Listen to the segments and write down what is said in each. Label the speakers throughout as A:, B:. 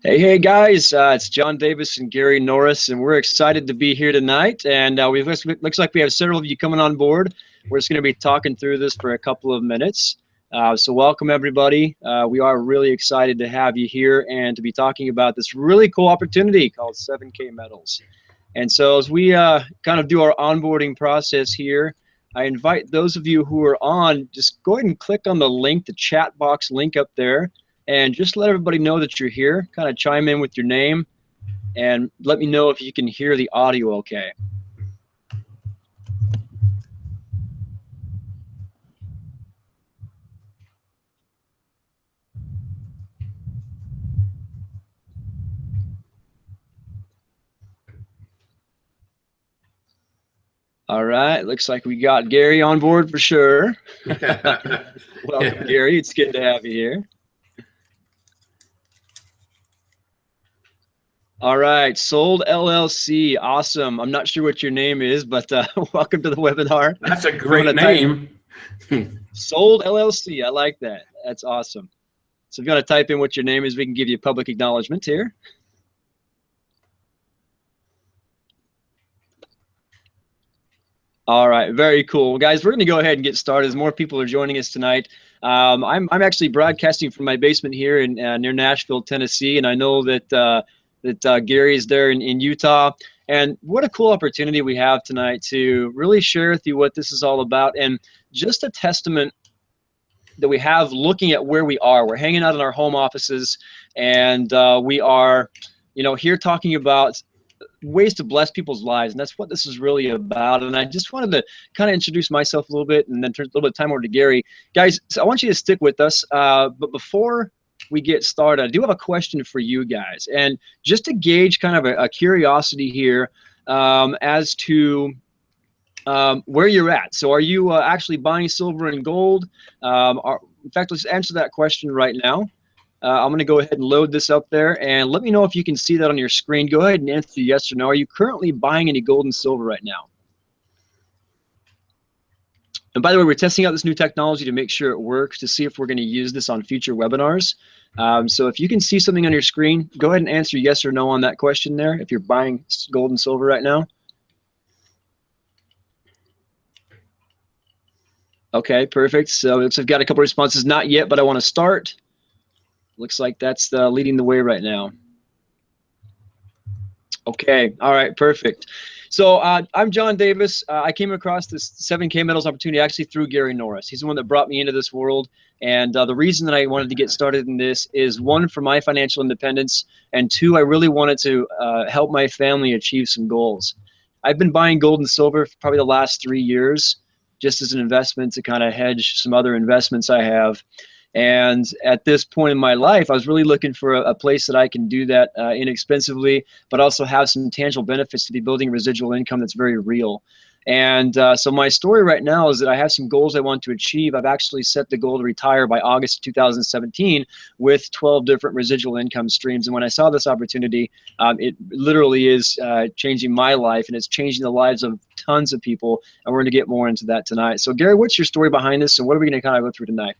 A: Hey guys, it's John Davis and Gary Norris, and we're excited to be here tonight. And looks like we have several of you coming on board. We're just going to be talking through this for a couple of minutes. So welcome everybody. We are really excited to have you here and to be talking about this really cool opportunity called 7K Metals. And so as we kind of do our onboarding process here, I invite those of you who are on, just go ahead and click on the link, the chat box link up there. And just let everybody know that you're here. Kind of chime in with your name and let me know if you can hear the audio okay. All right, looks like we got Gary on board for sure. Welcome, Gary. It's good to have you here. All right, Sold LLC, awesome. I'm not sure what your name is, but welcome to the webinar.
B: That's a great name.
A: Sold LLC, I like that. That's awesome. So if you want to type in what your name is, we can give you public acknowledgement here. All right, very cool. Well, guys, we're going to go ahead and get started as more people are joining us tonight. I'm actually broadcasting from my basement here in near Nashville, Tennessee, and I know that Gary is there in Utah. And what a cool opportunity we have tonight to really share with you what this is all about, and just a testament that we have looking at where we are. We're hanging out in our home offices, and we are, here talking about ways to bless people's lives, and that's what this is really about. And I just wanted to kind of introduce myself a little bit and then turn a little bit of time over to Gary. Guys, so I want you to stick with us, but before we get started, I do have a question for you guys, and just to gauge kind of a curiosity here as to where you're at. So are you actually buying silver and gold? In fact, let's answer that question right now. I'm going to go ahead and load this up there, and let me know if you can see that on your screen. Go ahead and answer yes or no. Are you currently buying any gold and silver right now? And by the way, we're testing out this new technology to make sure it works, to see if we're going to use this on future webinars. So if you can see something on your screen, go ahead and answer yes or no on that question there, if you're buying gold and silver right now. Okay, perfect. So it looks like I've got a couple responses. Not yet, but I want to start. Looks like that's leading the way right now. Okay, all right, perfect. So I'm John Davis. I came across this 7K Metals opportunity actually through Gary Norris. He's the one that brought me into this world. And the reason that I wanted to get started in this is, one, for my financial independence, and two, I really wanted to help my family achieve some goals. I've been buying gold and silver for probably the last 3 years, just as an investment to kind of hedge some other investments I have. And at this point in my life, I was really looking for a place that I can do that inexpensively, but also have some tangible benefits to be building residual income that's very real. And so my story right now is that I have some goals I want to achieve. I've actually set the goal to retire by August 2017 with 12 different residual income streams. And when I saw this opportunity, it literally is changing my life, and it's changing the lives of tons of people. And we're going to get more into that tonight. So Gary, what's your story behind this, and what are we going to kind of go through tonight?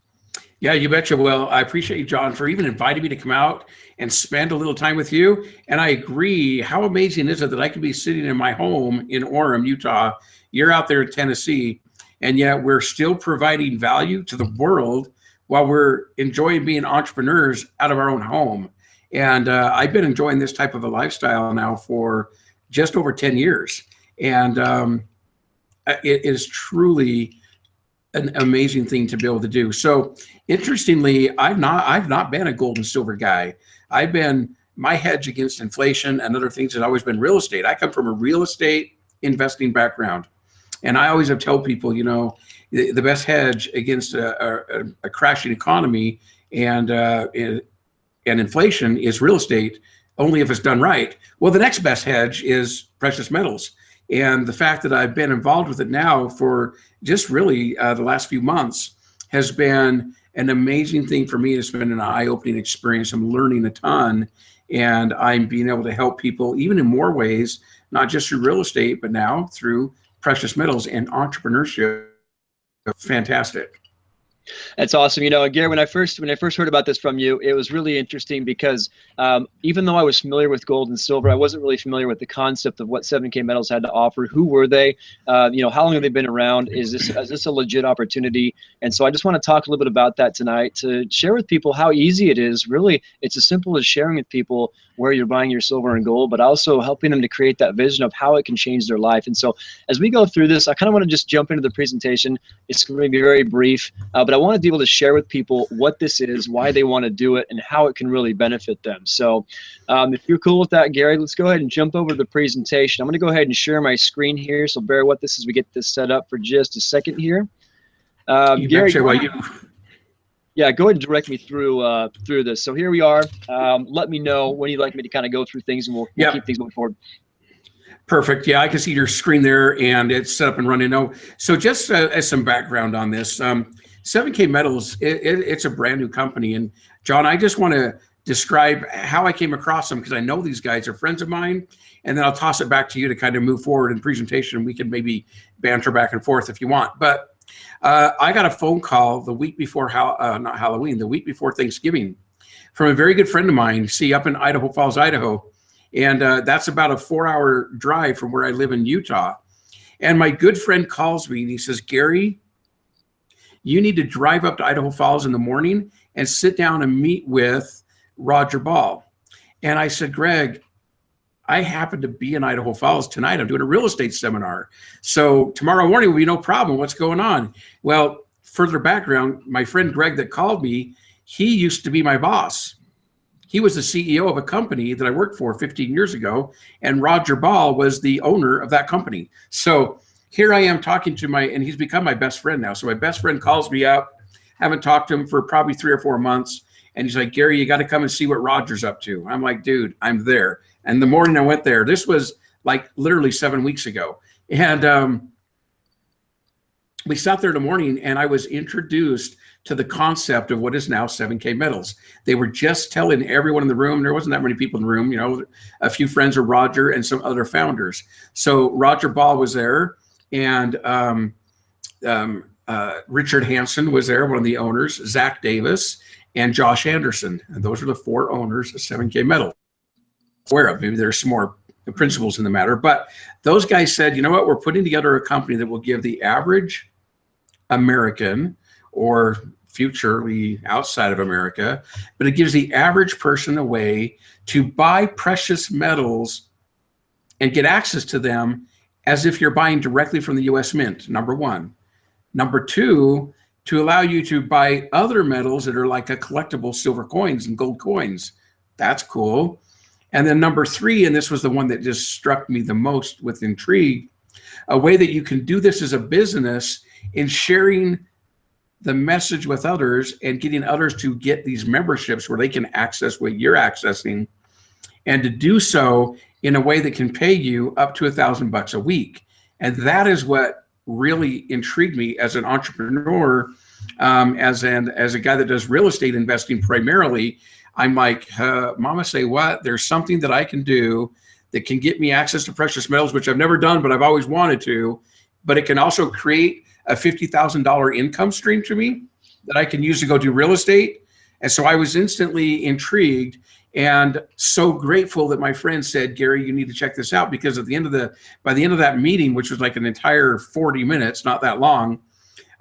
B: Yeah, you betcha. Well, I appreciate you, John, for even inviting me to come out and spend a little time with you. And I agree. How amazing is it that I could be sitting in my home in Orem, Utah? You're out there in Tennessee, and yet we're still providing value to the world while we're enjoying being entrepreneurs out of our own home. And I've been enjoying this type of a lifestyle now for just over 10 years. And it is truly an amazing thing to be able to do. So interestingly, I've not been a gold and silver guy. My hedge against inflation and other things has always been real estate. I come from a real estate investing background. And I always have told people, the best hedge against a crashing economy and inflation is real estate, only if it's done right. Well, the next best hedge is precious metals. And the fact that I've been involved with it now for just really the last few months has been an amazing thing for me. It's been an eye-opening experience. I'm learning a ton, and I'm being able to help people even in more ways, not just through real estate, but now through precious metals and entrepreneurship. Fantastic.
A: That's awesome. Gary, when I first heard about this from you, it was really interesting because even though I was familiar with gold and silver, I wasn't really familiar with the concept of what 7K Metals had to offer. Who were they? How long have they been around? Is this a legit opportunity? And so I just want to talk a little bit about that tonight to share with people how easy it is. Really, it's as simple as sharing with people where you're buying your silver and gold, but also helping them to create that vision of how it can change their life. And so as we go through this, I kind of want to just jump into the presentation. It's going to be very brief, but I want to be able to share with people what this is, why they want to do it, and how it can really benefit them. So if you're cool with that, Gary, let's go ahead and jump over to the presentation. I'm going to go ahead and share my screen here, so bear with us as we get this set up for just a second here. Gary, yeah, go ahead and direct me through this. So here we are. Let me know when you'd like me to kind of go through things, and we'll keep things moving forward.
B: Perfect. Yeah, I can see your screen there, and it's set up and running. So just as some background on this, 7K Metals, it's a brand new company. And John, I just want to describe how I came across them because I know these guys are friends of mine. And then I'll toss it back to you to kind of move forward in the presentation. We can maybe banter back and forth if you want. But I got a phone call the week before, not Halloween, the week before Thanksgiving from a very good friend of mine, up in Idaho Falls, Idaho. And that's about a 4-hour drive from where I live in Utah. And my good friend calls me and he says, Gary, you need to drive up to Idaho Falls in the morning and sit down and meet with Roger Ball. And I said, Greg, I happen to be in Idaho Falls tonight. I'm doing a real estate seminar. So tomorrow morning will be no problem. What's going on? Well, further background, my friend Greg that called me, he used to be my boss. He was the CEO of a company that I worked for 15 years ago, and Roger Ball was the owner of that company. So here I am talking to and he's become my best friend now. So my best friend calls me up, haven't talked to him for probably 3 or 4 months. And he's like, Gary, you got to come and see what Roger's up to. I'm like, dude, I'm there. And the morning I went there, this was like literally 7 weeks ago. And we sat there in the morning and I was introduced to the concept of what is now 7K Metals. They were just telling everyone in the room, there wasn't that many people in the room, a few friends of Roger and some other founders. So Roger Ball was there, and Richard Hansen was there, one of the owners, Zach Davis, and Josh Anderson. And those are the 4 owners of 7K Metals. Aware of, maybe there's some more principles in the matter, but those guys said, you know what, we're putting together a company that will give the average American, or futurely outside of America, but it gives the average person a way to buy precious metals and get access to them as if you're buying directly from the US Mint, number one. Number two, to allow you to buy other metals that are like a collectible silver coins and gold coins. That's cool. And then number three, and this was the one that just struck me the most with intrigue, a way that you can do this as a business in sharing the message with others and getting others to get these memberships where they can access what you're accessing, and to do so in a way that can pay you up to $1,000 a week. And that is what really intrigued me as an entrepreneur, as a guy that does real estate investing primarily. I'm like, mama say what? There's something that I can do that can get me access to precious metals, which I've never done, but I've always wanted to, but it can also create a $50,000 income stream to me that I can use to go do real estate. And so I was instantly intrigued and so grateful that my friend said, Gary, you need to check this out, because by the end of that meeting, which was like an entire 40 minutes, not that long,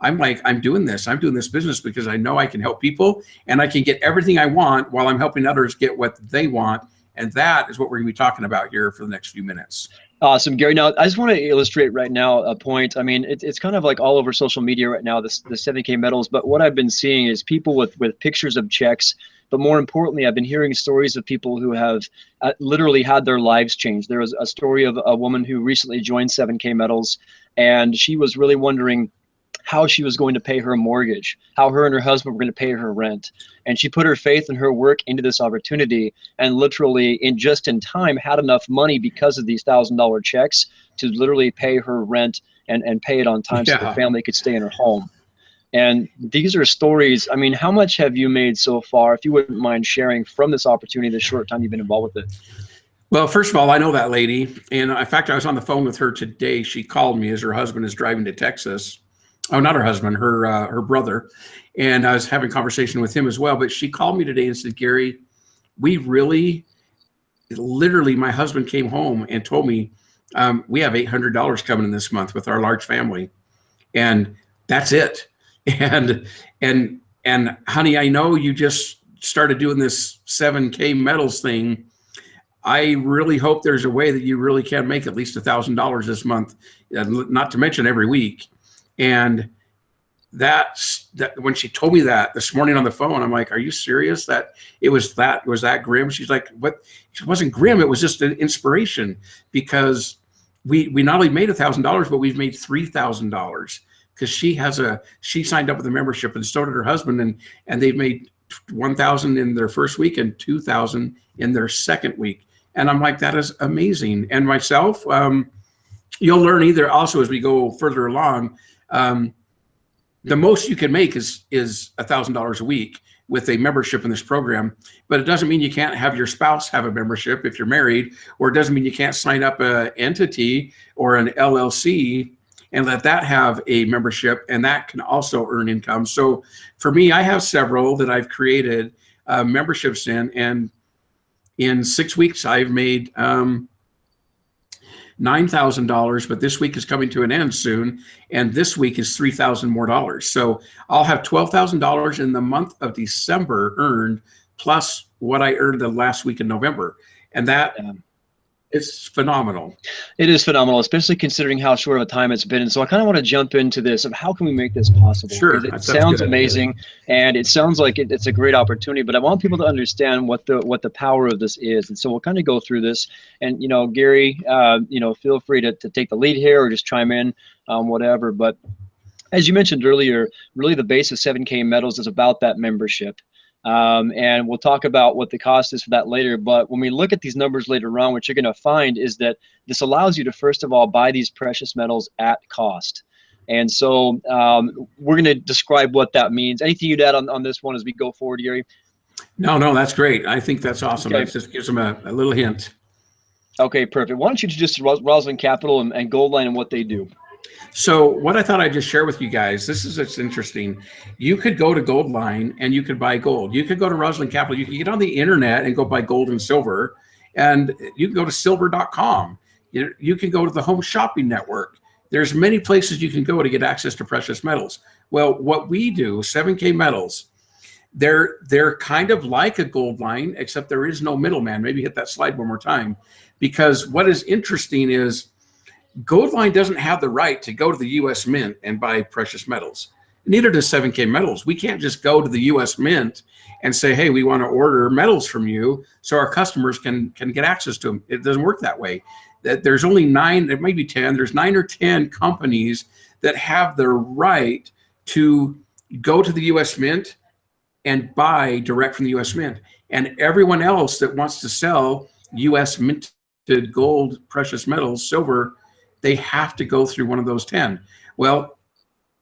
B: I'm like, I'm doing this business because I know I can help people and I can get everything I want while I'm helping others get what they want. And that is what we're gonna be talking about here for the next few minutes.
A: Awesome, Gary. Now, I just want to illustrate right now a point. I mean, it's kind of like all over social media right now, the 7K Metals, but what I've been seeing is people with pictures of checks, but more importantly, I've been hearing stories of people who have literally had their lives changed. There was a story of a woman who recently joined 7K Metals, and she was really wondering how she was going to pay her mortgage, how her and her husband were going to pay her rent. And she put her faith and her work into this opportunity, and literally in time had enough money because of these $1,000 checks to literally pay her rent and pay it on time so the family could stay in her home. And these are stories. I mean, how much have you made so far, if you wouldn't mind sharing, from this opportunity, the short time you've been involved with it?
B: Well, first of all, I know that lady. And in fact, I was on the phone with her today. She called me as her husband is driving to Texas. Oh, not her husband, her brother. And I was having a conversation with him as well. But she called me today and said, Gary, we really, literally, my husband came home and told me we have $800 coming in this month with our large family, and that's it. And honey, I know you just started doing this 7K metals thing. I really hope there's a way that you really can make at least $1,000 this month, not to mention every week. And that when she told me that this morning on the phone, I'm like, are you serious? That it was that grim? She's like, what? It wasn't grim. It was just an inspiration, because we not only made $1,000, but we've made $3,000, because she signed up with a membership, and so did her husband, and they've made 1,000 in their first week and 2,000 in their second week. And I'm like, that is amazing. And myself, you'll learn either also as we go further along. The most you can make is $1,000 a week with a membership in this program, but it doesn't mean you can't have your spouse have a membership if you're married, or it doesn't mean you can't sign up an entity or an LLC and let that have a membership, and that can also earn income. So for me, I have several that I've created memberships in, and in 6 weeks I've made $9,000, but this week is coming to an end soon, and this week is $3,000 more. So I'll have $12,000 in the month of December earned, plus what I earned the last week in November, and that is phenomenal.
A: It is phenomenal, especially considering how short of a time it's been. And so I kind of want to jump into this of how can we make this possible?
B: Sure,
A: it sounds amazing, and it sounds like it's a great opportunity. But I want people to understand what the power of this is. And so we'll kind of go through this. And Gary, feel free to take the lead here or just chime in, whatever. But as you mentioned earlier, really the base of 7K Metals is about that membership. And we'll talk about what the cost is for that later. But when we look at these numbers later on, what you're going to find is that this allows you to, first of all, buy these precious metals at cost. And so we're going to describe what that means. Anything you'd add on this one as we go forward, Gary?
B: No, that's great. I think that's awesome. Okay. That just gives them a little hint.
A: Okay, perfect. Why don't you introduce Rosalind Capital and Goldline and what they do?
B: So what I thought I'd just share with you guys, it's interesting. You could go to Goldline and you could buy gold. You could go to Rosalind Capital. You can get on the internet and go buy gold and silver. And you can go to silver.com. You can go to the Home Shopping Network. There's many places you can go to get access to precious metals. Well, what we do, 7K Metals, they're kind of like a Goldline, except there is no middleman. Maybe hit that slide one more time. Because what is interesting is Goldline doesn't have the right to go to the U.S. Mint and buy precious metals. Neither does 7K Metals. We can't just go to the U.S. Mint and say, hey, we want to order metals from you so our customers can get access to them. It doesn't work that way. There's only 9, it might be 10, there's 9 or 10 companies that have the right to go to the U.S. Mint and buy direct from the U.S. Mint. And everyone else that wants to sell U.S. minted gold, precious metals, silver, they have to go through one of those 10. Well,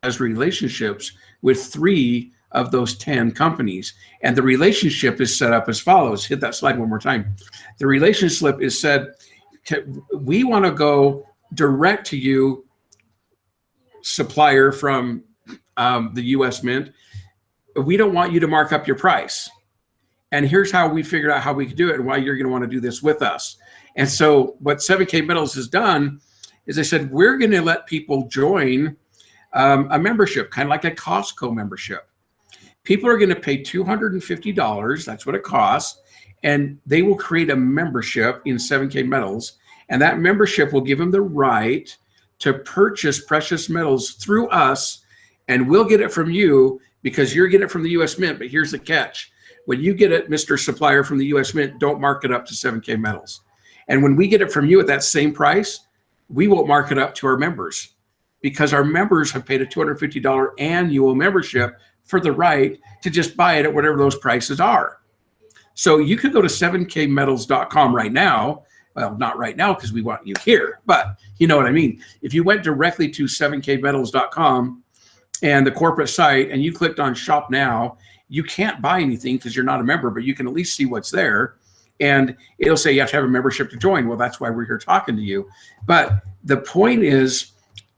B: as relationships with 3 of those 10 companies. And the relationship is set up as follows. Hit that slide one more time. The relationship is said, we want to go direct to you, supplier from the U.S. Mint. We don't want you to mark up your price. And here's how we figured out how we could do it and why you're going to want to do this with us. And so what 7K Metals has done is they said, we're going to let people join a membership, kind of like a Costco membership. People are going to pay $250. That's what it costs. And they will create a membership in 7K Metals. And that membership will give them the right to purchase precious metals through us. And we'll get it from you because you're getting it from the U.S. Mint. But here's the catch. When you get it, Mr. Supplier, from the U.S. Mint, don't mark it up to 7K Metals. And when we get it from you at that same price, we won't mark it up to our members because our members have paid a $250 annual membership for the right to just buy it at whatever those prices are. So you could go to 7kmetals.com right now. Well, not right now because we want you here, but you know what I mean. If you went directly to 7kmetals.com and the corporate site and you clicked on shop now, you can't buy anything because you're not a member, but you can at least see what's there. And it'll say you have to have a membership to join. Well, that's why we're here talking to you. But the point is,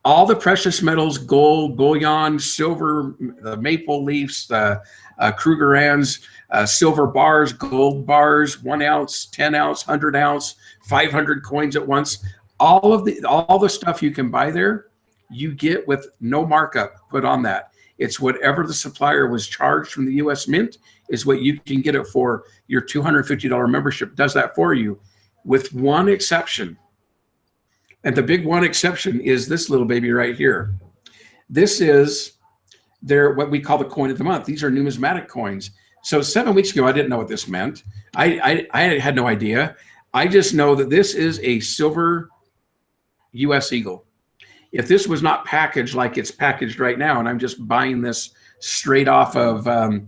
B: all the precious metals, gold, bullion, silver, the maple leafs, the Krugerrands, silver bars, gold bars, 1 ounce, 10 ounce, 100 ounce, 500 coins at once. All the stuff you can buy there, you get with no markup put on that. It's whatever the supplier was charged from the U.S. Mint is what you can get it for. Your $250 membership does that for you, with one exception. And the big one exception is this little baby right here. This is what we call the coin of the month. These are numismatic coins. So 7 weeks ago, I didn't know what this meant. I had no idea. I just know that this is a silver U.S. Eagle. If this was not packaged like it's packaged right now, and I'm just buying this straight off of, I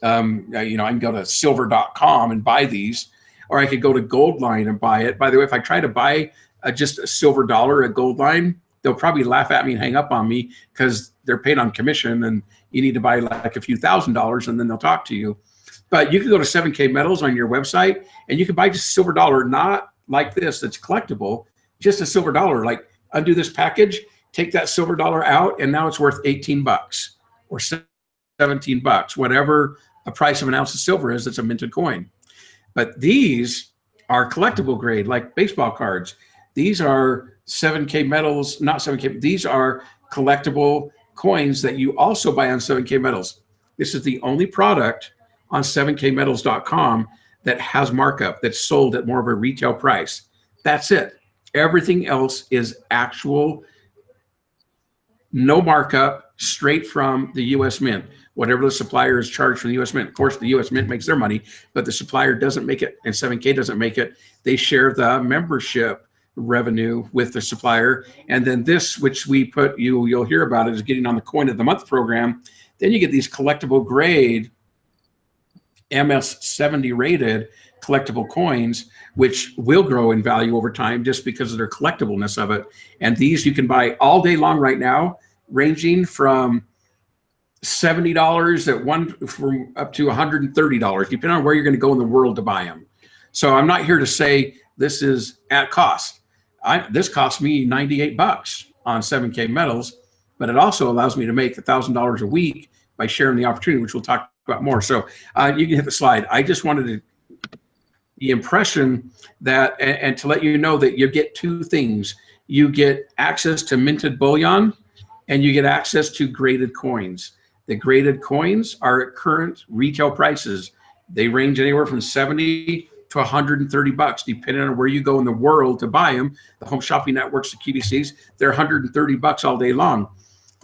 B: can go to silver.com and buy these, or I could go to Goldline and buy it. By the way, if I try to buy just a silver dollar at Goldline, they'll probably laugh at me and hang up on me because they're paid on commission and you need to buy like a few $1,000s and then they'll talk to you. But you can go to 7K Metals on your website and you can buy just a silver dollar, not like this that's collectible, just a silver dollar. Like, undo this package, take that silver dollar out, and now it's worth 18 bucks or 17 bucks, whatever the price of an ounce of silver is. That's a minted coin. But these are collectible grade, like baseball cards. These are 7K Metals, not 7K. These are collectible coins that you also buy on 7K Metals. This is the only product on 7kmetals.com that has markup, that's sold at more of a retail price. That's it. Everything else is actual, no markup, straight from the U.S. Mint. Whatever the supplier is charged from the U.S. Mint. Of course, the U.S. Mint makes their money, but the supplier doesn't make it, and 7K doesn't make it. They share the membership revenue with the supplier. And then this, which we put, you'll hear about it, is getting on the Coin of the Month program. Then you get these collectible grade MS70 rated collectible coins, which will grow in value over time just because of their collectibleness of it. And these you can buy all day long right now, ranging from $70 at one from up to $130, depending on where you're going to go in the world to buy them. So I'm not here to say this is at cost. This cost me 98 bucks on 7K Metals, but it also allows me to make $1,000 a week by sharing the opportunity, which we'll talk about more. So you can hit the slide. I just wanted the impression that, and to let you know that you get two things. You get access to minted bullion and you get access to graded coins. The graded coins are at current retail prices. They range anywhere from 70 to 130 bucks, depending on where you go in the world to buy them. The home shopping networks, the QVCs, they're 130 bucks all day long.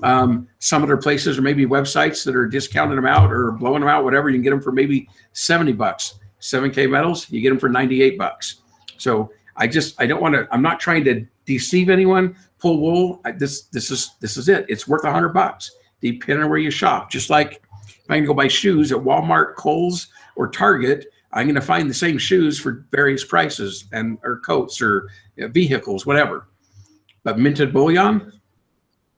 B: Some other places or maybe websites that are discounting them out or blowing them out, whatever, you can get them for maybe 70 bucks. 7K Metals, you get them for 98 bucks. So I don't want to, I'm not trying to deceive anyone, pull wool. This is it. It's worth 100 bucks, depending on where you shop. Just like if I can go buy shoes at Walmart, Kohl's, or Target, I'm going to find the same shoes for various prices or coats or vehicles, whatever. But minted bullion,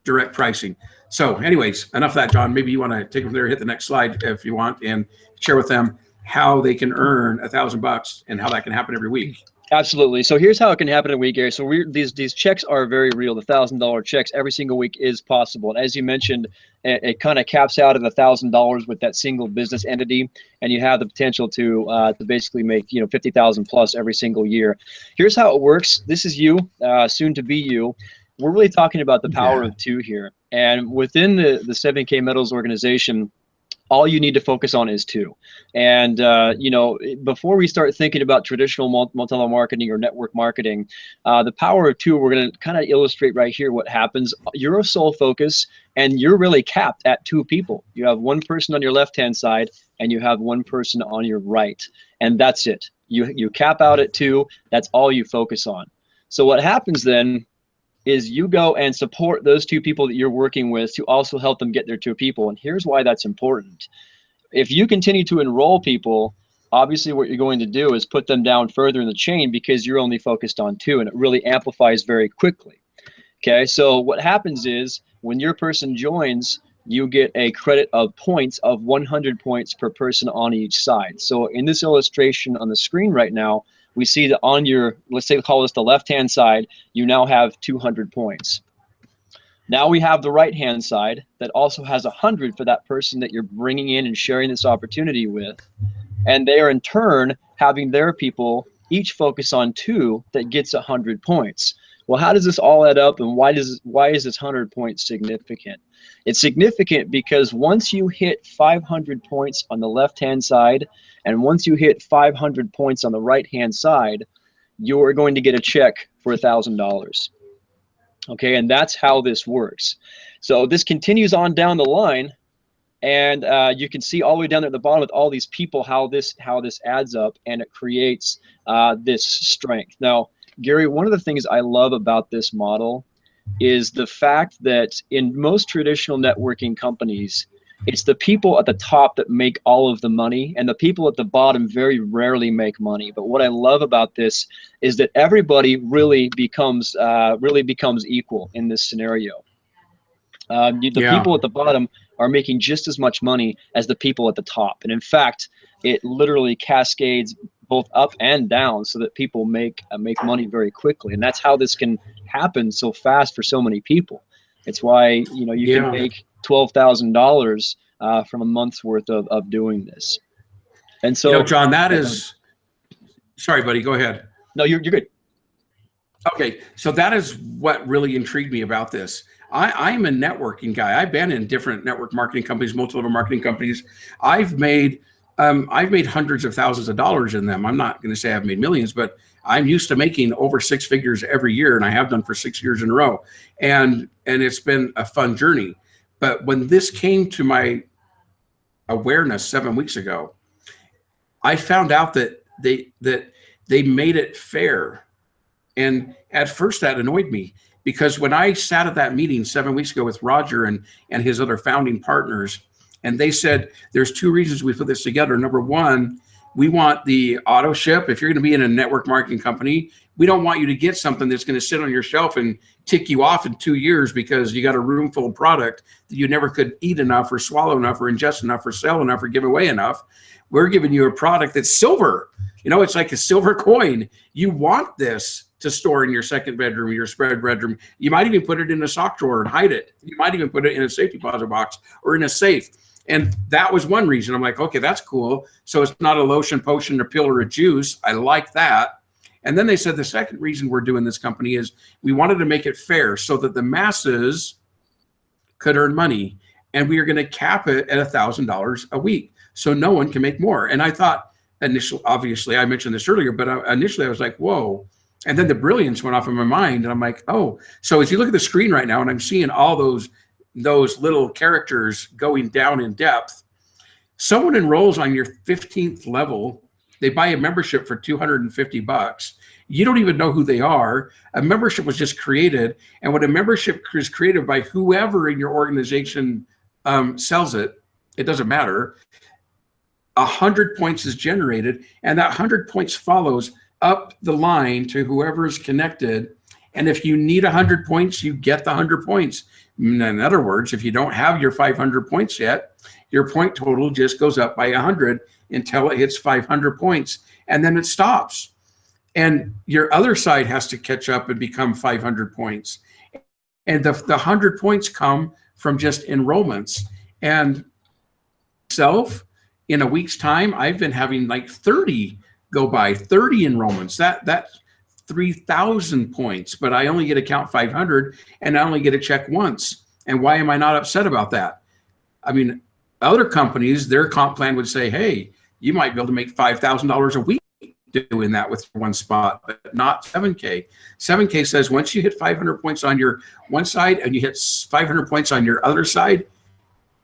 B: direct pricing. So anyways, enough of that, John. Maybe you want to take them there, hit the next slide if you want, and share with them how they can earn $1,000 and how that can happen every week.
A: Absolutely. So here's how it can happen in a week, Gary. So these checks are very real. The $1,000 checks every single week is possible. And as you mentioned, it kind of caps out at $1,000 with that single business entity, and you have the potential to basically make $50,000 plus every single year. Here's how it works. This is you, soon to be you. We're really talking about the power of two here. And within the 7K Metals organization, all you need to focus on is two. And, before we start thinking about traditional multi-level marketing or network marketing, the power of two, we're going to kind of illustrate right here what happens. You're a sole focus and you're really capped at two people. You have one person on your left-hand side and you have one person on your right. And that's it. You cap out at two. That's all you focus on. So what happens then is you go and support those two people that you're working with to also help them get their two people. And here's why that's important. If you continue to enroll people, obviously what you're going to do is put them down further in the chain because you're only focused on two, and it really amplifies very quickly. Okay, so what happens is when your person joins, you get a credit of points of 100 points per person on each side. So in this illustration on the screen right now, we see that on your, let's say, call this the left-hand side, you now have 200 points. Now we have the right-hand side that also has 100 for that person that you're bringing in and sharing this opportunity with. And they are in turn having their people each focus on 2 that gets 100 points. Well, how does this all add up, and why is this 100 points significant? It's significant because once you hit 500 points on the left-hand side, and once you hit 500 points on the right-hand side, you're going to get a check for $1,000. Okay, and that's how this works. So this continues on down the line, and you can see all the way down there at the bottom with all these people how this adds up, and it creates this strength. Now, Gary, one of the things I love about this model is the fact that in most traditional networking companies, it's the people at the top that make all of the money, and the people at the bottom very rarely make money. But what I love about this is that everybody really becomes equal in this scenario. People at the bottom are making just as much money as the people at the top, and in fact, it literally cascades both up and down so that people make money very quickly, and that's how this can happen so fast for so many people. It's why you can make $12,000 from a month's worth of doing this. And so,
B: John, that is. Sorry, buddy. Go ahead.
A: No, you're good.
B: Okay, so that is what really intrigued me about this. I'm a networking guy. I've been in different network marketing companies, multi-level marketing companies. I've made hundreds of thousands of dollars in them. I'm not going to say I've made millions, but I'm used to making over 6 figures every year, and I have done for 6 years in a row. And it's been a fun journey. But when this came to my awareness 7 weeks ago, I found out that they made it fair. And at first that annoyed me, because when I sat at that meeting 7 weeks ago with Roger and his other founding partners, and they said, there's 2 reasons we put this together. Number one, we want the auto ship. If you're going to be in a network marketing company, we don't want you to get something that's going to sit on your shelf and tick you off in 2 years because you got a room full of product that you never could eat enough or swallow enough or ingest enough or sell enough or give away enough. We're giving you a product that's silver. It's like a silver coin. You want this to store in your second bedroom, your spread bedroom. You might even put it in a sock drawer and hide it. You might even put it in a safety deposit box or in a safe. And that was one reason. I'm like, okay, that's cool. So it's not a lotion, potion, or pill, or a juice. I like that. And then they said the second reason we're doing this company is we wanted to make it fair so that the masses could earn money. And we are going to cap it at $1,000 a week so no one can make more. And I thought initially, obviously, I mentioned this earlier, but initially I was like, whoa. And then the brilliance went off in my mind. And I'm like, oh, so as you look at the screen right now, and I'm seeing all those little characters going down in depth, someone enrolls on your 15th level. They buy a membership for $250. You don't even know who they are. A membership was just created. And when a membership is created by whoever in your organization sells it, it doesn't matter. 100 points is generated, and that 100 points follows up the line to whoever is connected. And if you need 100 points, you get the 100 points. In other words, if you don't have your 500 points yet, your point total just goes up by 100 until it hits 500 points, and then it stops. And your other side has to catch up and become 500 points. And the 100 points come from just enrollments. And in a week's time, I've been having like 30 go by, 30 enrollments. That's 3,000 points, but I only get to count 500, and I only get a check once. And why am I not upset about that? I mean, other companies, their comp plan would say, hey, you might be able to make $5,000 a week doing that with one spot, but not 7K. 7K says once you hit 500 points on your one side and you hit 500 points on your other side,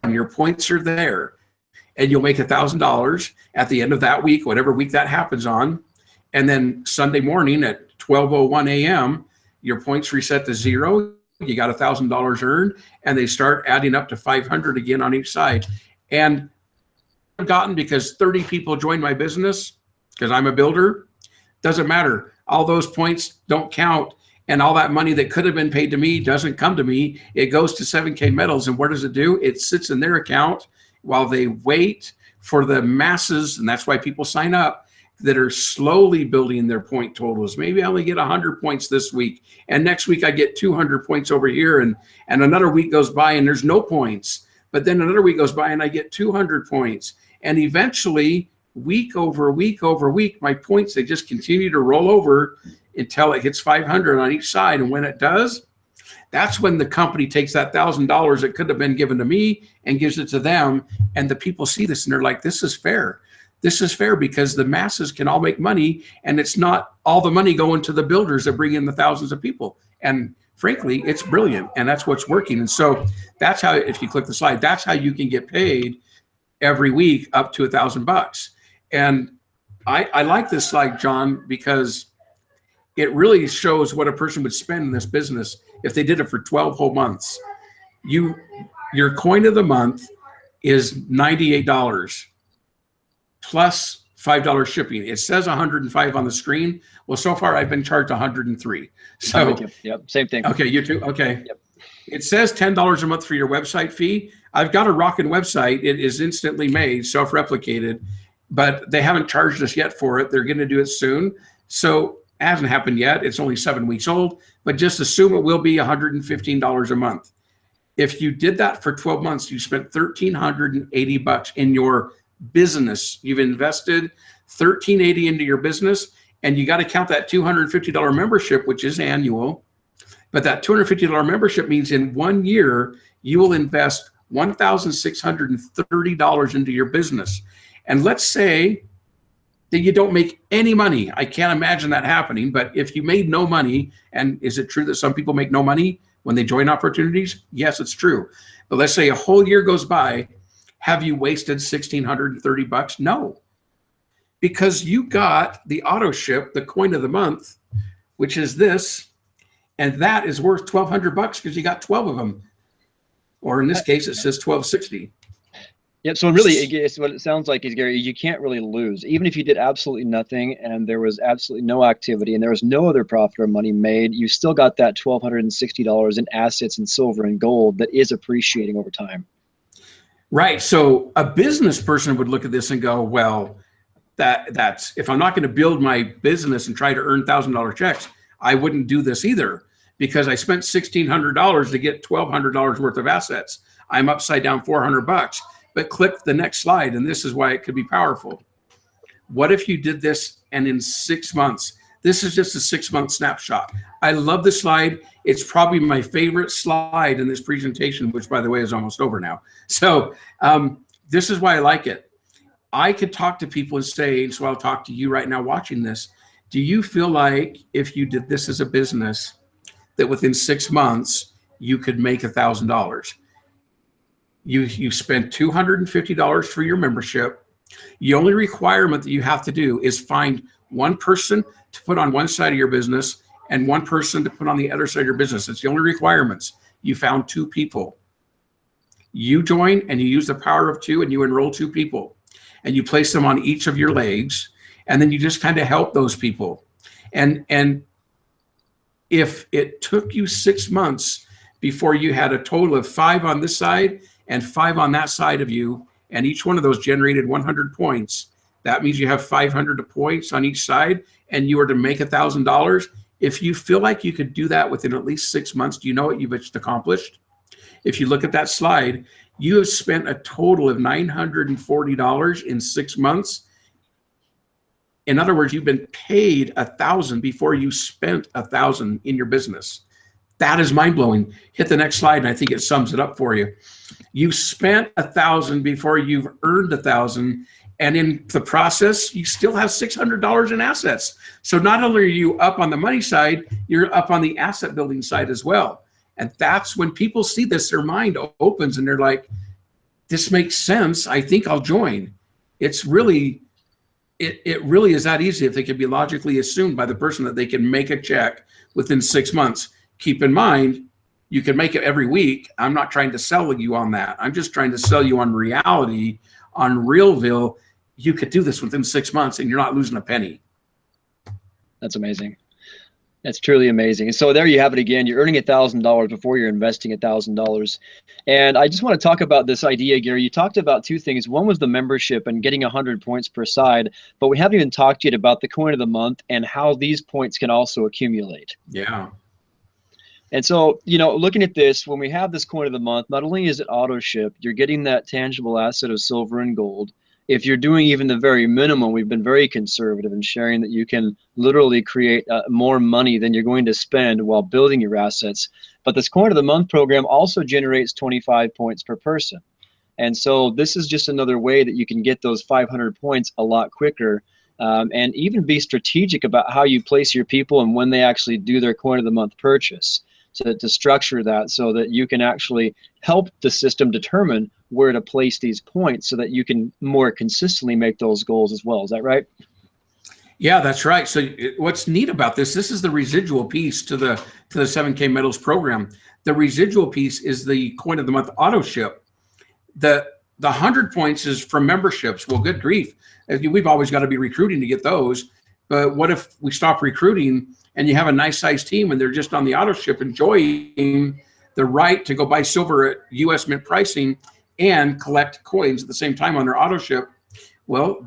B: and your points are there, and you'll make $1,000 at the end of that week, whatever week that happens on. And then Sunday morning at 12:01 a.m., your points reset to 0. You got $1,000 earned, and they start adding up to 500 again on each side. And I've gotten, because 30 people joined my business, because I'm a builder, doesn't matter. All those points don't count, and all that money that could have been paid to me doesn't come to me. It goes to 7K Metals, and what does it do? It sits in their account while they wait for the masses, and that's why people sign up, that are slowly building their point totals. Maybe I only get 100 points this week, and next week I get 200 points over here, and another week goes by and there's no points. But then another week goes by and I get 200 points. And eventually, week over week over week, my points, they just continue to roll over until it hits 500 on each side. And when it does, that's when the company takes that $1,000 that could have been given to me and gives it to them. And the people see this and they're like, this is fair. This is fair because the masses can all make money, and it's not all the money going to the builders that bring in the thousands of people. And frankly, it's brilliant, and that's what's working. And so that's how, if you click the slide, that's how you can get paid every week up to $1,000. And I like this slide, John, because it really shows what a person would spend in this business if they did it for 12 whole months. Your coin of the month is $98 plus $5 shipping. It says 105 on the screen. Well, so far I've been charged 103. So
A: yep, same thing.
B: Okay, you too. Okay.
A: Yep.
B: It says $10 a month for your website fee. I've got a rockin' website. It is instantly made, self-replicated, but they haven't charged us yet for it. They're going to do it soon. So it hasn't happened yet. It's only 7 weeks old, but just assume it will be $115 a month. If you did that for 12 months, you spent $1,380 in your business. You've invested $1,380 into your business, and you got to count that $250 membership, which is annual. But that $250 membership means in 1 year, you will invest $1,630 into your business. And let's say that you don't make any money. I can't imagine that happening, but if you made no money, and is it true that some people make no money when they join opportunities? Yes, it's true. But let's say a whole year goes by. Have you wasted $1,630? No, because you got the auto ship, the coin of the month, which is this, and that is worth $1,200 because you got 12 of them. Or in this case, it says $1,260.
A: Yep. So really, what it sounds like is, Gary, you can't really lose. Even if you did absolutely nothing and there was absolutely no activity and there was no other profit or money made, you still got that $1,260 in assets in silver and gold that is appreciating over time.
B: Right. So a business person would look at this and go, well, that's if I'm not going to build my business and try to earn $1,000 checks, I wouldn't do this either, because I spent $1,600 to get $1,200 worth of assets. I'm upside down $400. But click the next slide, and this is why it could be powerful. What if you did this and in 6 months? This is just a 6-month snapshot. I love this slide. It's probably my favorite slide in this presentation, which, by the way, is almost over now. So this is why I like it. I could talk to people and say, so I'll talk to you right now watching this. Do you feel like if you did this as a business, that within 6 months, you could make $1,000? You spend $250 for your membership. The only requirement that you have to do is find one person to put on one side of your business and one person to put on the other side of your business. It's the only requirements. You found 2 people. You join and you use the power of 2 and you enroll 2 people and you place them on each of your legs, and then you just kind of help those people. And if it took you 6 months before you had a total of 5 on this side and 5 on that side of you, and each one of those generated 100 points, that means you have 500 points on each side, and you are to make $1,000. If you feel like you could do that within at least 6 months, do you know what you've accomplished? If you look at that slide, you have spent a total of $940 in 6 months. In other words, you've been paid $1,000 before you spent $1,000 in your business. That is mind-blowing. Hit the next slide, and I think it sums it up for you. You spent $1,000 before you've earned $1,000, and in the process, you still have $600 in assets. So not only are you up on the money side, you're up on the asset building side as well. And that's when people see this, their mind opens, and they're like, this makes sense. I think I'll join. It's really, it really is that easy if they can be logically assumed by the person that they can make a check within 6 months. Keep in mind, you can make it every week. I'm not trying to sell you on that. I'm just trying to sell you on reality, on Realville. You could do this within 6 months and you're not losing a penny.
A: That's amazing. That's truly amazing. And so there you have it again. You're earning $1,000 before you're investing $1,000. And I just want to talk about this idea, Gary. You talked about two things. One was the membership and getting 100 points per side, but we haven't even talked yet about the coin of the month and how these points can also accumulate.
B: Yeah.
A: And so, you know, looking at this, when we have this coin of the month, not only is it auto ship, you're getting that tangible asset of silver and gold. If you're doing even the very minimum, we've been very conservative in sharing that you can literally create more money than you're going to spend while building your assets. But this coin of the month program also generates 25 points per person. And so this is just another way that you can get those 500 points a lot quicker. And even be strategic about how you place your people and when they actually do their coin of the month purchase. To structure that so that you can actually help the system determine where to place these points so that you can more consistently make those goals as well. Is that right?
B: Yeah, that's right. So what's neat about this is the residual piece to the 7K Metals program. The residual piece is the coin of the month auto ship. The 100 points is from memberships. Well, good grief. We've always got to be recruiting to get those. But what if we stop recruiting and you have a nice sized team and they're just on the auto ship enjoying the right to go buy silver at US Mint pricing and collect coins at the same time on their auto ship? Well,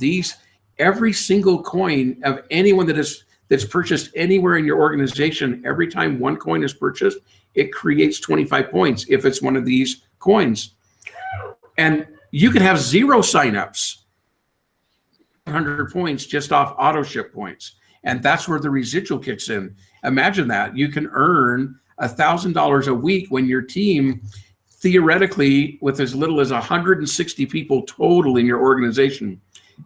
B: every single coin of anyone that's purchased anywhere in your organization, every time one coin is purchased, it creates 25 points if it's one of these coins. And you could have 0 signups, 100 points just off auto ship points. And that's where the residual kicks in. Imagine that. You can earn $1,000 a week when your team, theoretically, with as little as 160 people total in your organization,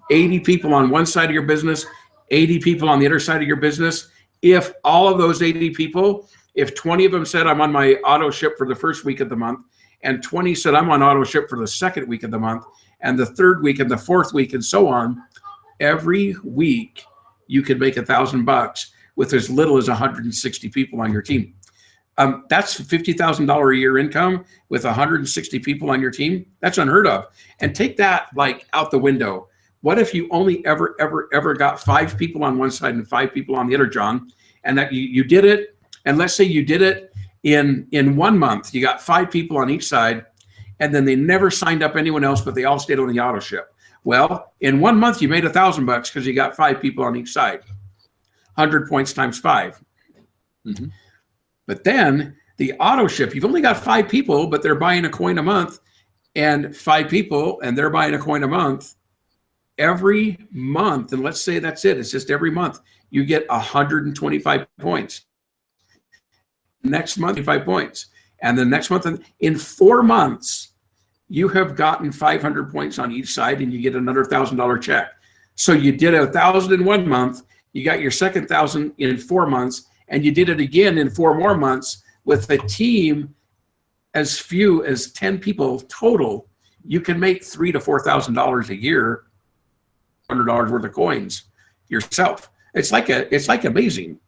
B: 80 people on one side of your business, 80 people on the other side of your business. If all of those 80 people, if 20 of them said I'm on my auto ship for the first week of the month, and 20 said I'm on auto ship for the second week of the month, and the third week and the fourth week and so on, every week you could make $1,000 with as little as 160 people on your team. That's $50,000 a year income with 160 people on your team. That's unheard of. And take that like out the window. What if you only ever got 5 people on one side and 5 people on the other, John? And that you did it, and let's say you did it in 1 month. You got 5 people on each side, and then they never signed up anyone else, but they all stayed on the auto ship. Well, in 1 month, you made $1,000 because you got 5 people on each side. 100 points times 5. Mm-hmm. But then the auto ship, you've only got 5 people, but they're buying a coin a month, and 5 people, and they're buying a coin a month. Every month, and let's say that's it, it's just every month, you get 125 points. Next month, 5 points. And the next month, in 4 months, you have gotten 500 points on each side, and you get another $1,000 check. So you did 1,000 in 1 month, you got your second 1,000 in 4 months, and you did it again in 4 more months with a team as few as 10 people total. You can make $3,000 to $4,000 a year, $100 worth of coins yourself. It's like amazing.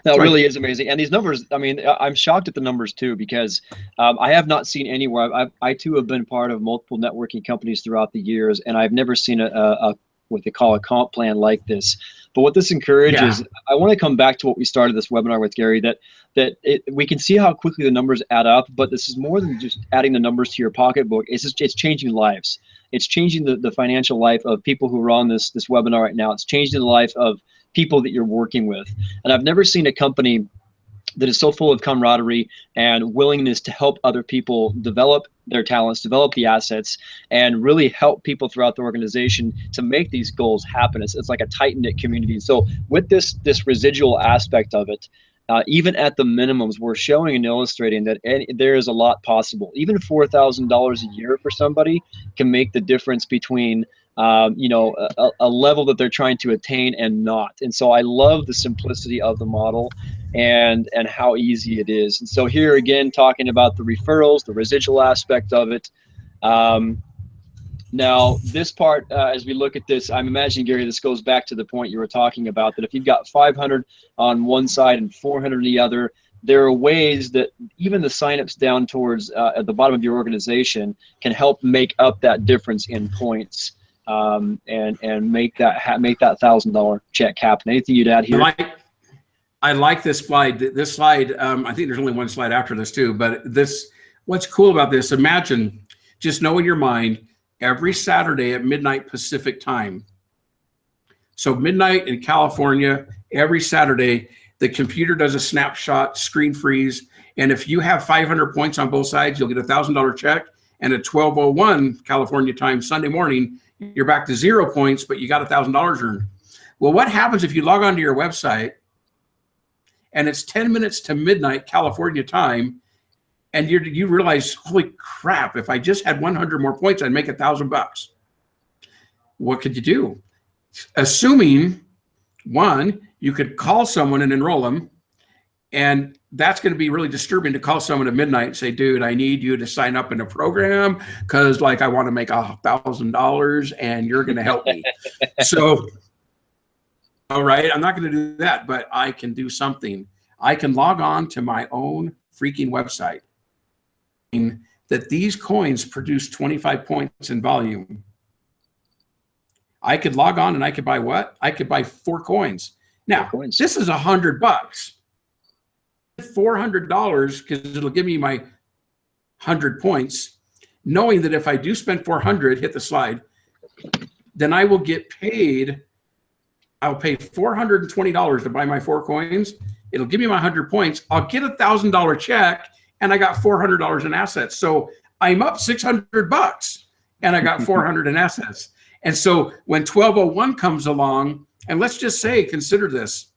A: That really is amazing. And these numbers, I mean, I'm shocked at the numbers too, because I have not seen anywhere. I too have been part of multiple networking companies throughout the years, and I've never seen a what they call a comp plan like this. But what this encourages, I want to come back to what we started this webinar with, Gary, that we can see how quickly the numbers add up, but this is more than just adding the numbers to your pocketbook. It's changing lives. It's changing the financial life of people who are on this webinar right now. It's changing the life of people that you're working with. And I've never seen a company that is so full of camaraderie and willingness to help other people develop their talents, develop the assets, and really help people throughout the organization to make these goals happen. It's like a tight-knit community. So with this residual aspect of it, even at the minimums, we're showing and illustrating that there is a lot possible. Even $4,000 a year for somebody can make the difference between a level that they're trying to attain and not. And so I love the simplicity of the model and how easy it is. And so here again, talking about the referrals, the residual aspect of it. Now this part, as we look at this, I'm imagining, Gary, this goes back to the point you were talking about, that if you've got 500 on one side and 400 on the other, there are ways that even the signups down towards at the bottom of your organization can help make up that difference in points. And make that $1,000 check happen. Anything you'd add here?
B: I like this slide. This slide, I think there's only one slide after this too, but what's cool about this, imagine, just know in your mind, every Saturday at midnight Pacific time. So midnight in California, every Saturday, the computer does a snapshot, screen freeze. And if you have 500 points on both sides, you'll get a $1,000 check. And at 12:01 California time, Sunday morning, you're back to 0 points, but you got $1,000 earned. Well, what happens if you log onto your website and it's 10 minutes to midnight California time, and you realize, holy crap, if I just had 100 more points, I'd make $1,000. What could you do? Assuming, one, you could call someone and enroll them, and that's going to be really disturbing to call someone at midnight and say, dude, I need you to sign up in a program because like I want to make $1,000 and you're going to help me. So, all right, I'm not going to do that, but I can do something. I can log on to my own freaking website that these coins produce 25 points in volume. I could log on and I could buy what? I could buy 4 coins. Now, this is $100. $400 because it'll give me my 100 points, knowing that if I do spend 400, hit the slide, then I will get paid. I'll pay $420 to buy my 4 coins. It'll give me my 100 points. I'll get $1,000 check, and I got $400 in assets. So I'm up $600, and I got 400 in assets. And so when 12:01 comes along, and let's just say, consider this,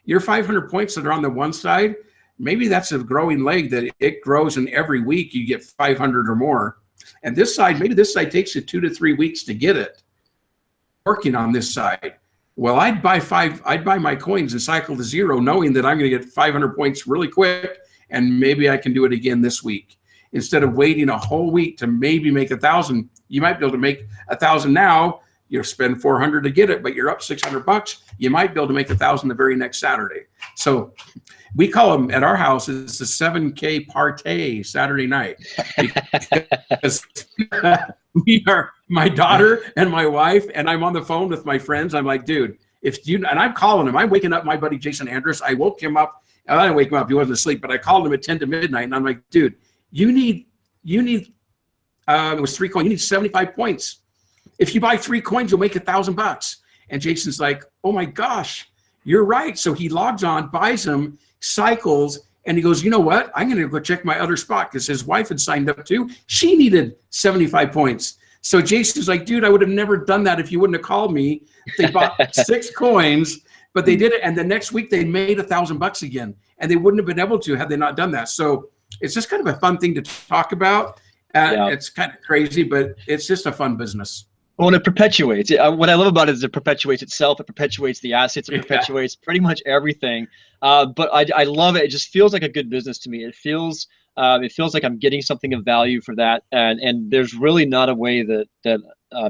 B: your 500 points that are on the one side, maybe that's a growing leg that it grows, and every week you get 500 or more. And this side, maybe this side takes you 2 to 3 weeks to get it. Working on this side. Well, I'd buy my coins and cycle to 0, knowing that I'm going to get 500 points really quick, and maybe I can do it again this week. Instead of waiting a whole week to maybe make 1,000, you might be able to make 1,000 now. You'll spend 400 to get it, but you're up $600. You might be able to make 1,000 the very next Saturday. So we call them at our house, it's the 7K party Saturday night. Because we are, my daughter and my wife, and I'm on the phone with my friends. I'm like, dude, and I'm calling him. I'm waking up my buddy Jason Andrus. I woke him up. I didn't wake him up. He wasn't asleep, but I called him at 10 to midnight, and I'm like, dude, you need it was 3 coins. You need 75 points. If you buy 3 coins, you'll make $1,000. And Jason's like, oh my gosh, you're right. So he logs on, buys them, cycles, and he goes, you know what? I'm going to go check my other spot because his wife had signed up too. She needed 75 points. So Jason's like, dude, I would have never done that if you wouldn't have called me. They bought 6 coins, but they did it. And the next week they made $1,000 again. And they wouldn't have been able to had they not done that. So it's just kind of a fun thing to talk about. It's kind of crazy, but it's just a fun business.
A: Well, and it perpetuates. What I love about it is it perpetuates itself. It perpetuates the assets. It perpetuates pretty much everything. But I love it. It just feels like a good business to me. It feels like I'm getting something of value for that. And there's really not a way that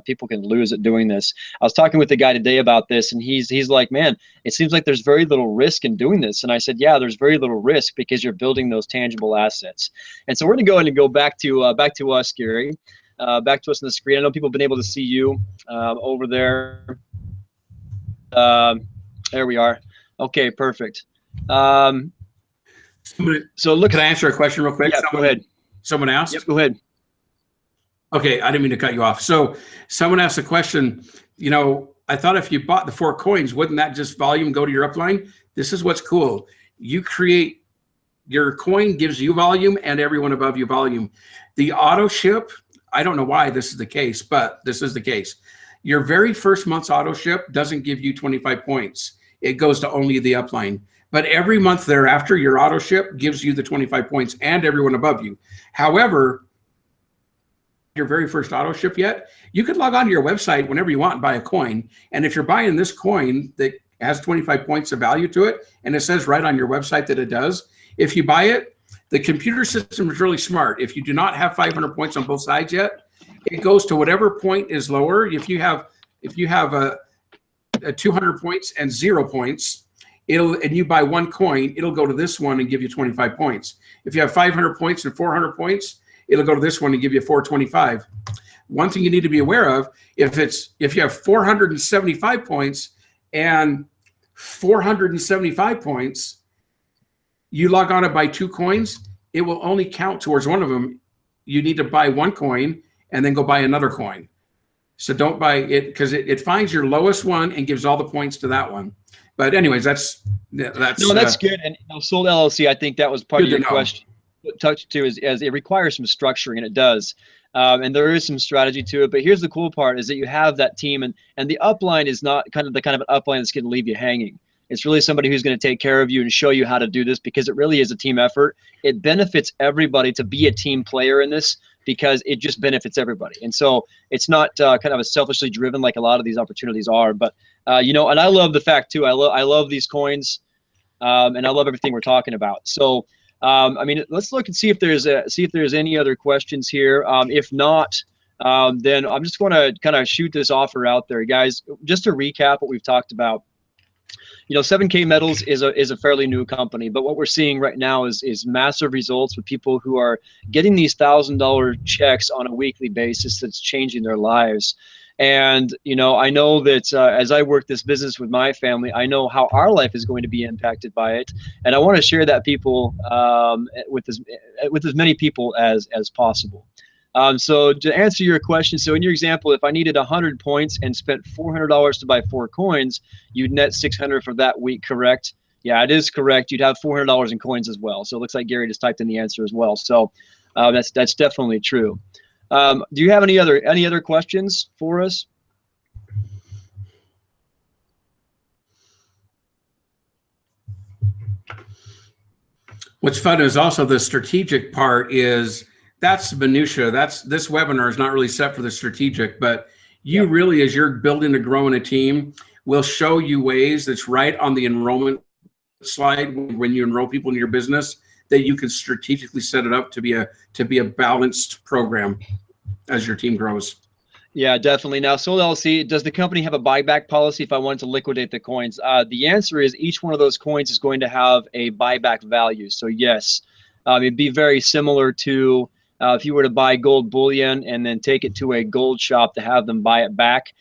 A: people can lose at doing this. I was talking with the guy today about this, and he's like, man, it seems like there's very little risk in doing this. And I said, yeah, there's very little risk because you're building those tangible assets. And so we're going to go ahead and go back to us, Gary. Back to us on the screen. I know people have been able to see you over there. There we are. Okay, perfect. So look.
B: Can I answer a question real quick?
A: Yeah, go ahead.
B: Someone asked?
A: Yep, go ahead.
B: Okay, I didn't mean to cut you off. So someone asked a question, I thought if you bought the 4 coins, wouldn't that just volume go to your upline? This is what's cool. You create, your coin gives you volume and everyone above you volume. The auto ship, I don't know why this is the case, but this is the case. Your very first month's auto ship doesn't give you 25 points. It goes to only the upline. But every month thereafter, your auto ship gives you the 25 points and everyone above you. However, your very first auto ship yet, you could log on to your website whenever you want and buy a coin. And if you're buying this coin that has 25 points of value to it, and it says right on your website that it does, if you buy it, the computer system is really smart. If you do not have 500 points on both sides yet, it goes to whatever point is lower. If you have a 200 points and 0 points, and you buy 1 coin, it'll go to this one and give you 25 points. If you have 500 points and 400 points, it'll go to this one and give you 425. One thing you need to be aware of, if you have 475 points and 475 points, You log on to buy 2 coins, it will only count towards one of them. You need to buy 1 coin and then go buy another coin. So don't buy it, because it finds your lowest one and gives all the points to that one. But anyways, that's
A: no, that's good. And Sold LLC, I think that was part of your question. Touch to is as it requires some structuring, and it does. And there is some strategy to it. But here's the cool part: is that you have that team, and the upline is not kind of an upline that's going to leave you hanging. It's really somebody who's going to take care of you and show you how to do this, because it really is a team effort. It benefits everybody to be a team player in this, because it just benefits everybody. And so it's not kind of a selfishly driven like a lot of these opportunities are. But you know, and I love the fact too. I love these coins, and I love everything we're talking about. So I mean, let's look and see if there's any other questions here. If not, then I'm just going to kind of shoot this offer out there, guys. Just to recap what we've talked about. You know, 7K Metals is a fairly new company, but what we're seeing right now is massive results with people who are getting these $1,000 checks on a weekly basis that's changing their lives. And, you know, I know that as I work this business with my family, I know how our life is going to be impacted by it. And I want to share that people with as many people as possible. So to answer your question, so in your example, if I needed 100 points and spent $400 to buy 4 coins, you'd net 600 for that week, correct? Yeah, it is correct. You'd have $400 in coins as well. So it looks like Gary just typed in the answer as well. So that's definitely true. Do you have any other questions for us?
B: What's fun is also the strategic part is that's minutia. This webinar is not really set for the strategic, but you really, as you're building and growing a team, will show you ways that's right on the enrollment slide when you enroll people in your business that you can strategically set it up to be a balanced program as your team grows.
A: Yeah, definitely. Now, Sold LLC, does the company have a buyback policy if I wanted to liquidate the coins? The answer is each one of those coins is going to have a buyback value. So yes, it'd be very similar to if you were to buy gold bullion and then take it to a gold shop to have them buy it back.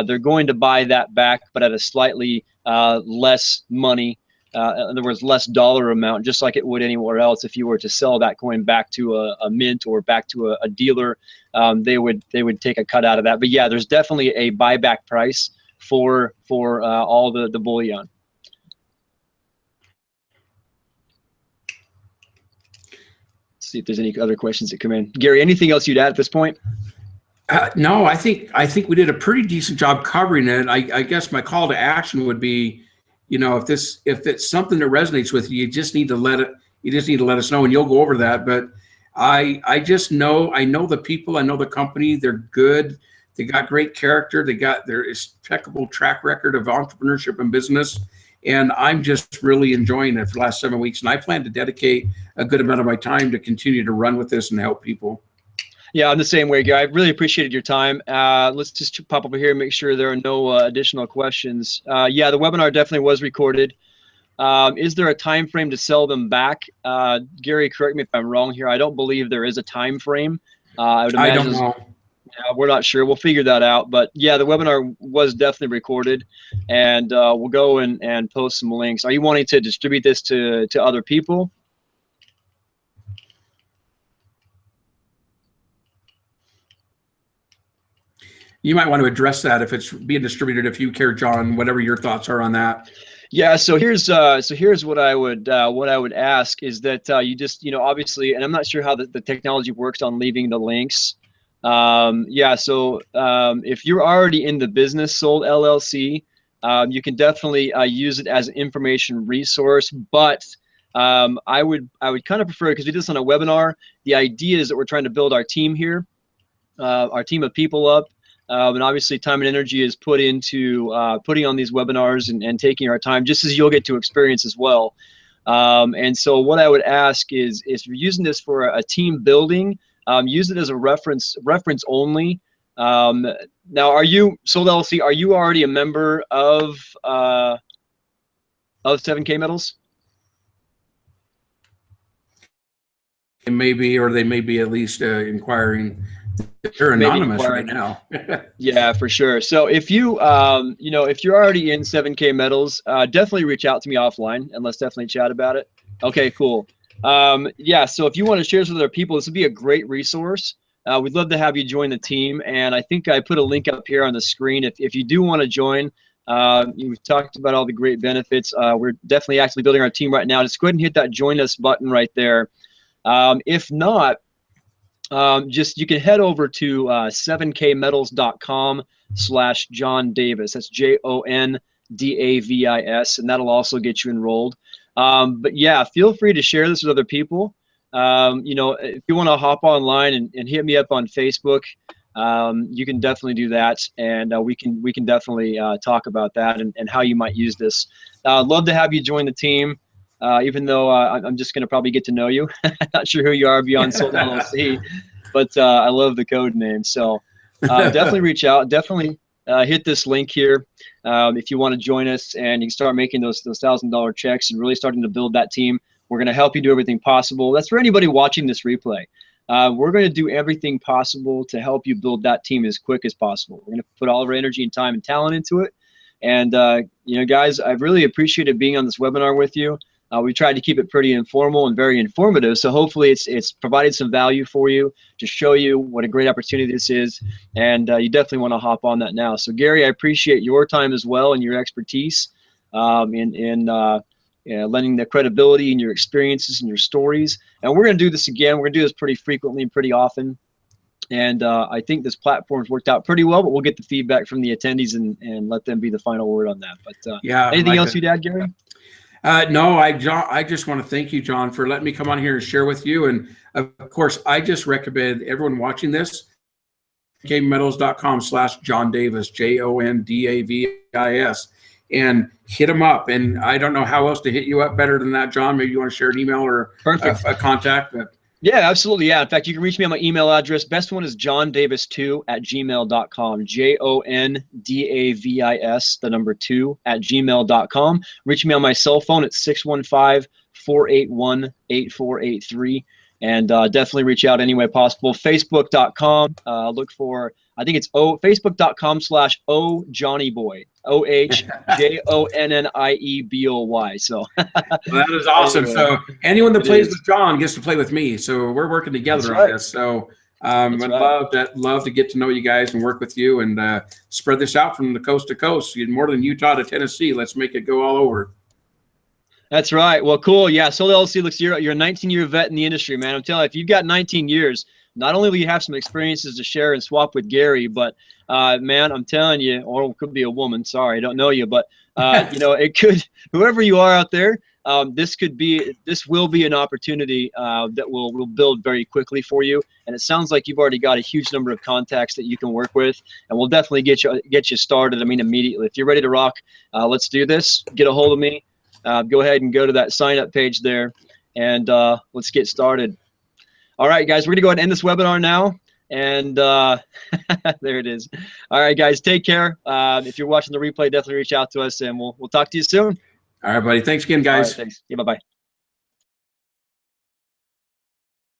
A: They're going to buy that back, but at a slightly less money. In other words, less dollar amount, just like it would anywhere else. If you were to sell that coin back to a mint or back to a dealer, they would take a cut out of that. But yeah, there's definitely a buyback price for all the bullion. Let's see if there's any other questions that come in. Gary, anything else you'd add at this point?
B: No, I think we did a pretty decent job covering it. I guess my call to action would be, you know, if it's something that resonates with you, you just need to let us know, and you'll go over that. But I just know, I know the people, I know the company, they're good. They got great character. They got their impeccable track record of entrepreneurship and business. And I'm just really enjoying it for the last 7 weeks. And I plan to dedicate a good amount of my time to continue to run with this and help people.
A: Yeah, I'm the same way, Gary. I really appreciated your time. Let's just pop over here and make sure there are no additional questions. Yeah, the webinar definitely was recorded. Is there a time frame to sell them back? Gary, correct me if I'm wrong here. I don't believe there is a time frame. I would imagine. I don't know. Yeah, we're not sure. We'll figure that out. But yeah, the webinar was definitely recorded, and we'll go and post some links. Are you wanting to distribute this to other people?
B: You might want to address that if it's being distributed, if you care, John, whatever your thoughts are on that.
A: Yeah, so here's what I would ask is that you just, you know, obviously, and I'm not sure how the technology works on leaving the links. Yeah, so if you're already in the business, Sold LLC, you can definitely use it as an information resource, but I would kind of prefer, because we did this on a webinar, the idea is that we're trying to build our team here, our team of people up. And obviously time and energy is put into putting on these webinars and taking our time, just as you'll get to experience as well. And so what I would ask is if you're using this for a team building, use it as a reference only. Now, are you, Sold LLC, are you already a member of 7K Metals?
B: It may be, or they may be at least inquiring. They're anonymous right now.
A: Yeah, for sure. So if you, you know, if you're already in 7K Metals, definitely reach out to me offline and let's definitely chat about it. Okay, cool. Yeah, so if you want to share this with other people, this would be a great resource. We'd love to have you join the team, and I think I put a link up here on the screen. If you do want to join, we've talked about all the great benefits. We're definitely actively building our team right now. Just go ahead and hit that join us button right there. If not, just you can head over to 7kmetals.com/John Davis. That's JONDAVIS, and that'll also get you enrolled. But yeah, feel free to share this with other people. You know, if you want to hop online and hit me up on Facebook, you can definitely do that, and we can definitely talk about that and how you might use this. Love to have you join the team. Even though I'm just going to probably get to know you. Not sure who you are beyond Sultan LLC, but I love the code name. So definitely reach out. Definitely hit this link here if you want to join us, and you can start making those $1,000 checks and really starting to build that team. We're going to help you do everything possible. That's for anybody watching this replay. We're going to do everything possible to help you build that team as quick as possible. We're going to put all of our energy and time and talent into it. And you know, guys, I've really appreciated being on this webinar with you. We tried to keep it pretty informal and very informative, so hopefully it's provided some value for you to show you what a great opportunity this is, and you definitely want to hop on that now. So Gary, I appreciate your time as well and your expertise in lending the credibility and your experiences and your stories. And we're going to do this again. We're going to do this pretty frequently and pretty often. And I think this platform's worked out pretty well, but we'll get the feedback from the attendees and let them be the final word on that. But
B: yeah,
A: anything else you'd add, Gary?
B: No, I just want to thank you, John, for letting me come on here and share with you. And of course, I just recommend everyone watching this, kmetals.com/John Davis, JONDAVIS, and hit them up. And I don't know how else to hit you up better than that, John. Maybe you want to share an email or a contact.
A: Yeah, absolutely. Yeah. In fact, you can reach me on my email address. Best one is johndavis2@gmail.com. JONDAVIS, the number 2@gmail.com. Reach me on my cell phone at 615-481-8483. And definitely reach out any way possible. Facebook.com. Look for, I think it's Facebook.com/OJohnnyBoy. OHJONNIEBOY. So
B: that is awesome. So anyone that plays with John gets to play with me. So we're working together on this. So I'd love to get to know you guys and work with you and spread this out from the coast to coast. More than Utah to Tennessee. Let's make it go all over.
A: That's right. Well, cool. Yeah. Solar LLC looks, you're a 19-year vet in the industry, man. I'm telling you, if you've got 19 years, not only will you have some experiences to share and swap with Gary, but man, I'm telling you, or it could be a woman. Sorry, I don't know you, but you know, it could, whoever you are out there, this will be an opportunity that will build very quickly for you. And it sounds like you've already got a huge number of contacts that you can work with, and we'll definitely get you started. I mean, immediately. If you're ready to rock, let's do this. Get a hold of me. Go ahead and go to that sign up page there, and let's get started. All right, guys, we're gonna go ahead and end this webinar now. And there it is. All right, guys, take care. If you're watching the replay, definitely reach out to us, and we'll talk to you soon.
B: All right, buddy. Thanks again, guys.
A: All right, thanks. Yeah, bye-bye.